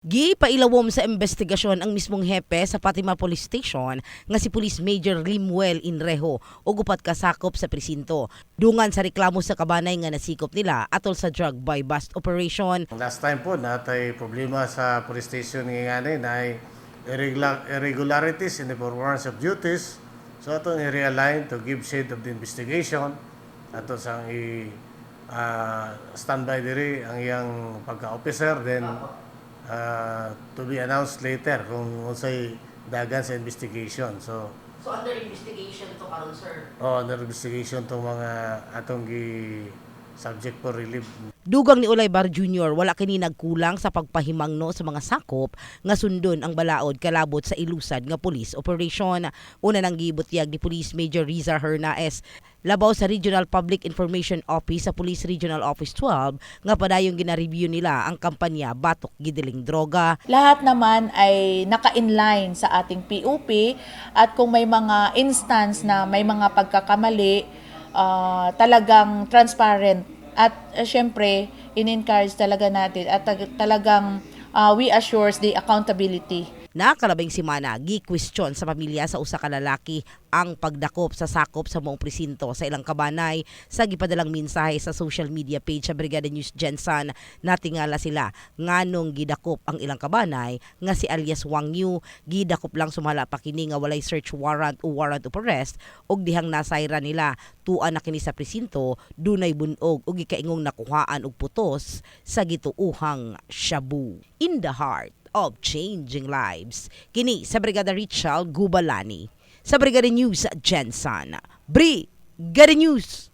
Gipailawom sa investigasyon ang mismong hepe sa Fatima Police Station nga si Police Major Limuel Inrejo ug upat ka sakop sa presinto. Dungan sa reklamo sa kabanay nga nasikop nila atol sa drug buy bust operation. Last time po natay problema sa police station nga na irregularities in the performance of duties. So atong i-realign to give shade of the investigation. Ato sang standby diri ang iyang pagka-officer then to be announced later kung unsay dagan sa investigation. So under investigation to karon, sir? under investigation to mga atong subject for relief. Dugang ni Olaybar Jr. wala kini nagkulang sa pagpahimangno sa mga sakop nga sundon ang balaod kalabot sa ilusad nga police operation. Una nang gibutyag ni Police Major Riza Hernaez labaw sa Regional Public Information Office sa Police Regional Office 12 nga padayong gina-review nila ang kampanya Batok Gidiling Droga. Lahat naman ay naka-inline sa ating POP at kung may mga instance na may mga pagkakamali, talagang transparent at syempre in-encourage talaga natin at talagang we assures the accountability. Nakalabing simana, gi-question sa pamilya sa usa ka lalaki ang pagdakop sa sakop sa maong presinto sa ilang kabanay sa gipadalang mensahe sa social media page sa Brigada News Gensan. Natingala sila nganong gidakop ang ilang kabanay nga si alias Wang Yu gidakop lang sumala pa kini nga walay search warrant o warrant of arrest og dihang nasayra nila tuan na kini sa presinto dunay bunog og gikaingong nakuhaan og putos sa gituuhang shabu. In the heart of changing lives. Kini sa Brigada Richard Gubalani. Sa Brigada News Gensan. Brigada News!